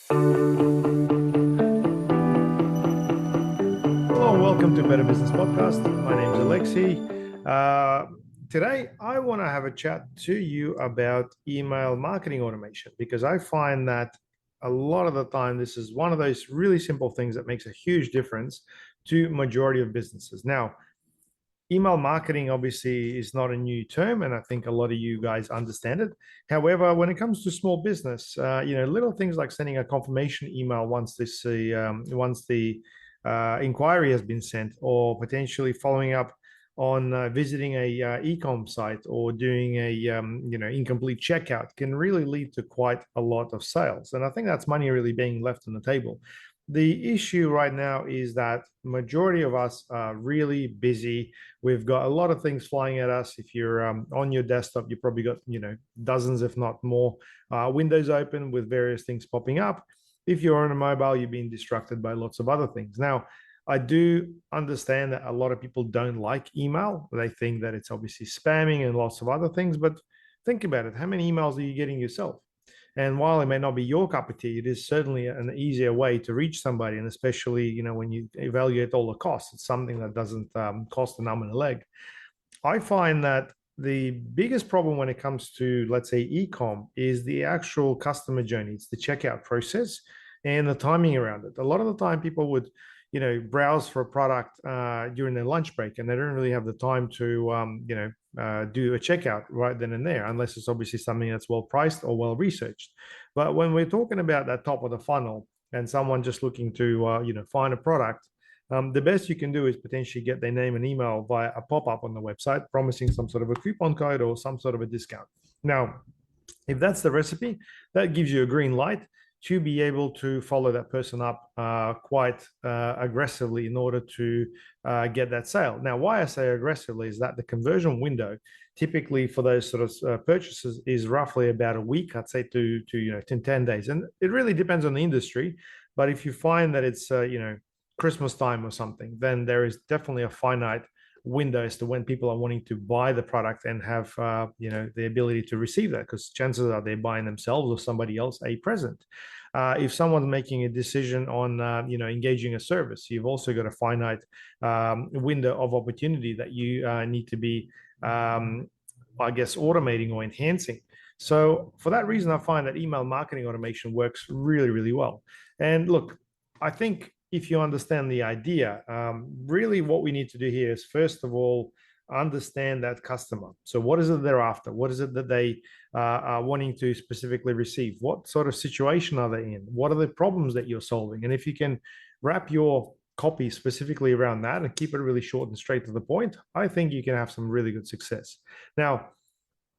Hello and welcome to Better Business Podcast. My name is Alexi. Today, I want to have a chat to you about email marketing automation because I find that a lot of the time this is one of those really simple things that makes a huge difference to majority of businesses. Now, email marketing obviously is not a new term, and I think a lot of you guys understand it. However, when it comes to small business, little things like sending a confirmation email once the inquiry has been sent, or potentially following up on visiting a e-com site or doing a incomplete checkout can really lead to quite a lot of sales. And I think that's money really being left on the table. The issue right now is that majority of us are really busy. We've got a lot of things flying at us. If you're on your desktop, you probably got dozens, if not more, windows open with various things popping up. If you're on a mobile, you're being distracted by lots of other things. Now, I do understand that a lot of people don't like email. They think that it's obviously spamming and lots of other things. But think about it. How many emails are you getting yourself? And while it may not be your cup of tea, it is certainly an easier way to reach somebody. And especially, when you evaluate all the costs, it's something that doesn't cost an arm and a leg. I find that the biggest problem when it comes to, let's say, e-com is the actual customer journey. It's the checkout process and the timing around it. A lot of the time people would, browse for a product during their lunch break, and they don't really have the time to, do a checkout right then and there, unless it's obviously something that's well priced or well researched. But when we're talking about that top of the funnel and someone just looking to, find a product, the best you can do is potentially get their name and email via a pop-up on the website, promising some sort of a coupon code or some sort of a discount. Now, if that's the recipe, that gives you a green light to be able to follow that person up quite aggressively in order to get that sale. Now, why I say aggressively is that the conversion window typically for those sort of purchases is roughly about a week, I'd say to 10 days. And it really depends on the industry. But if you find that it's, Christmas time or something, then there is definitely a finite window as to when people are wanting to buy the product and have the ability to receive that, because chances are they're buying themselves or somebody else a present. If someone's making a decision on engaging a service, you've also got a finite window of opportunity that you need to be automating or enhancing. So for that reason, I find that email marketing automation works really, really well. And look, I think if you understand the idea, really what we need to do here is, first of all, understand that customer. So what is it they're after? What is it that they are wanting to specifically receive? What sort of situation are they in? What are the problems that you're solving? And if you can wrap your copy specifically around that and keep it really short and straight to the point, I think you can have some really good success. Now,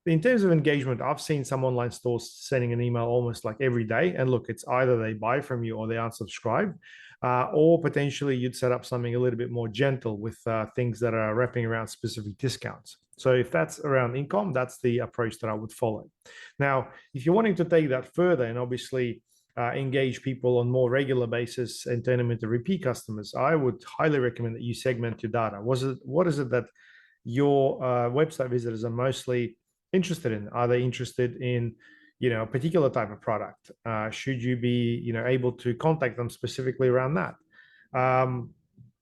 in terms of engagement, I've seen some online stores sending an email almost like every day. And look, it's either they buy from you or they unsubscribe, or potentially you'd set up something a little bit more gentle with things that are wrapping around specific discounts. So if that's around income, that's the approach that I would follow. Now, if you're wanting to take that further and obviously engage people on more regular basis and turn them into repeat customers, I would highly recommend that you segment your data. What is it that your website visitors are mostly interested in? Are they interested in a particular type of product? Should you be able to contact them specifically around that?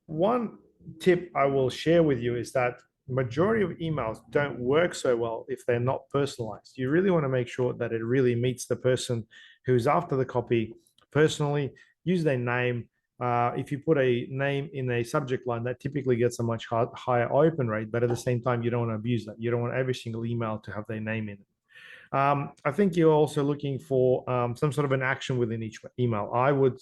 One tip I will share with you is that majority of emails don't work so well if they're not personalized. You really want to make sure that it really meets the person who's after the copy personally. Use their name. If you put a name in a subject line, that typically gets a much higher open rate, but at the same time, you don't want to abuse that. You don't want every single email to have their name in it. I think you're also looking for some sort of an action within each email. I would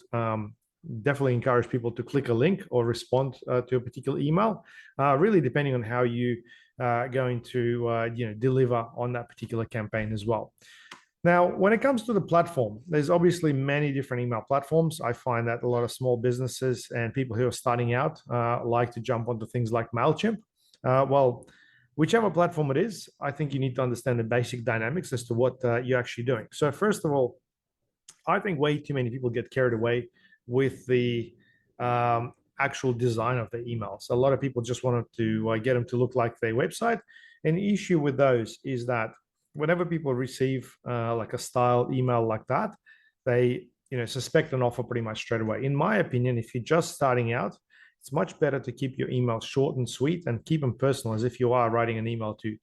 definitely encourage people to click a link or respond to a particular email, really depending on how you are going to deliver on that particular campaign as well. Now, when it comes to the platform, there's obviously many different email platforms. I find that a lot of small businesses and people who are starting out like to jump onto things like MailChimp. Well, whichever platform it is, I think you need to understand the basic dynamics as to what you're actually doing. So first of all, I think way too many people get carried away with the actual design of the emails. A lot of people just wanted to get them to look like their website. And the issue with those is that whenever people receive like a style email like that, they suspect an offer pretty much straight away. In my opinion, if you're just starting out, it's much better to keep your emails short and sweet and keep them personal, as if you are writing an email to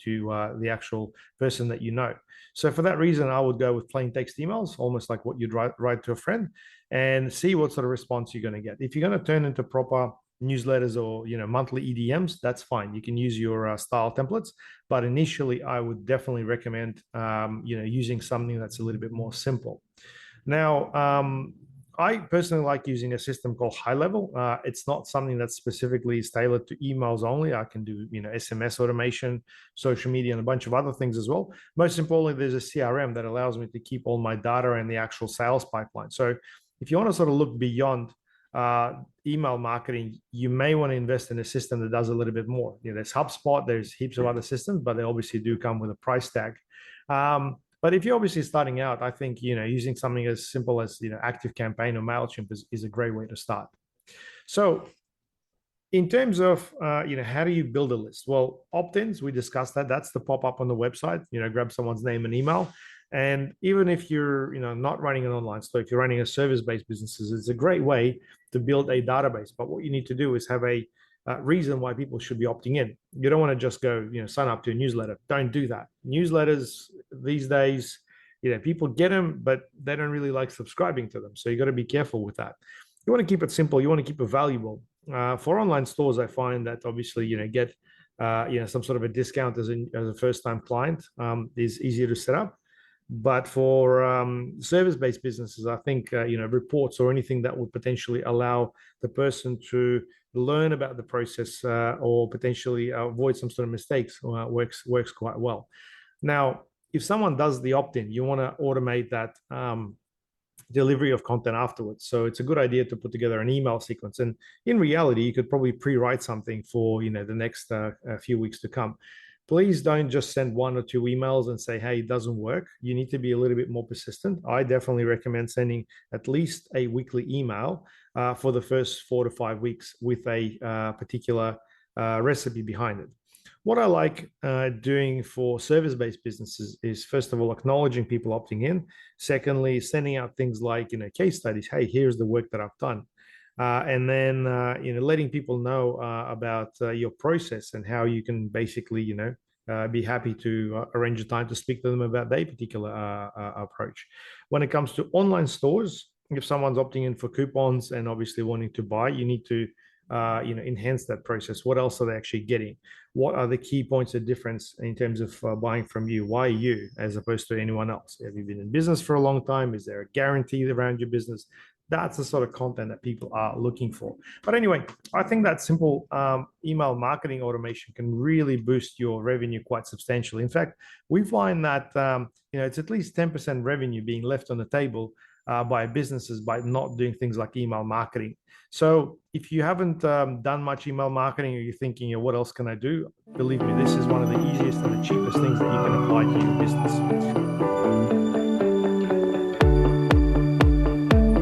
the actual person that you know. So for that reason, I would go with plain text emails, almost like what you'd write to a friend, and see what sort of response you're going to get. If you're going to turn into proper newsletters or monthly EDMs, that's fine. You can use your style templates, but initially, I would definitely recommend using something that's a little bit more simple. Now, I personally like using a system called High Level. It's not something that's specifically tailored to emails only. I can do SMS automation, social media, and a bunch of other things as well. Most importantly, there's a CRM that allows me to keep all my data and the actual sales pipeline. So if you want to sort of look beyond email marketing, you may want to invest in a system that does a little bit more. There's HubSpot, there's heaps of other systems, but they obviously do come with a price tag. But if you're obviously starting out, I think using something as simple as ActiveCampaign or MailChimp is a great way to start. So in terms of how do you build a list? Well, opt-ins, we discussed that. That's the pop-up on the website. Grab someone's name and email. And even if you're not running an online store, if you're running a service-based businesses, it's a great way to build a database. But what you need to do is have a reason why people should be opting in. You don't want to just go sign up to a newsletter. Don't do that. Newsletters these days, people get them, but they don't really like subscribing to them. So you got to be careful with that. You want to keep it simple. You want to keep it valuable. For online stores, I find that obviously get some sort of a discount as a first-time client is easier to set up. But for service-based businesses, I think reports or anything that would potentially allow the person to learn about the process or potentially avoid some sort of mistakes works quite well. Now, if someone does the opt-in, you want to automate that delivery of content afterwards. So it's a good idea to put together an email sequence. And in reality, you could probably pre-write something for the next few weeks to come. Please don't just send one or two emails and say, hey, it doesn't work. You need to be a little bit more persistent. I definitely recommend sending at least a weekly email for the first 4 to 5 weeks with a particular recipe behind it. What I like doing for service-based businesses is, first of all, acknowledging people opting in. Secondly, sending out things like case studies. Hey, here's the work that I've done. And then letting people know about your process and how you can basically be happy to arrange a time to speak to them about their particular approach. When it comes to online stores, if someone's opting in for coupons and obviously wanting to buy, you need to enhance that process. What else are they actually getting? What are the key points of difference in terms of buying from you? Why you as opposed to anyone else? Have you been in business for a long time? Is there a guarantee around your business? That's the sort of content that people are looking for. But anyway, I think that simple email marketing automation can really boost your revenue quite substantially. In fact, we find that it's at least 10% revenue being left on the table by businesses by not doing things like email marketing. So if you haven't done much email marketing, or you're thinking, what else can I do? Believe me, this is one of the easiest and the cheapest things that you can apply to your business.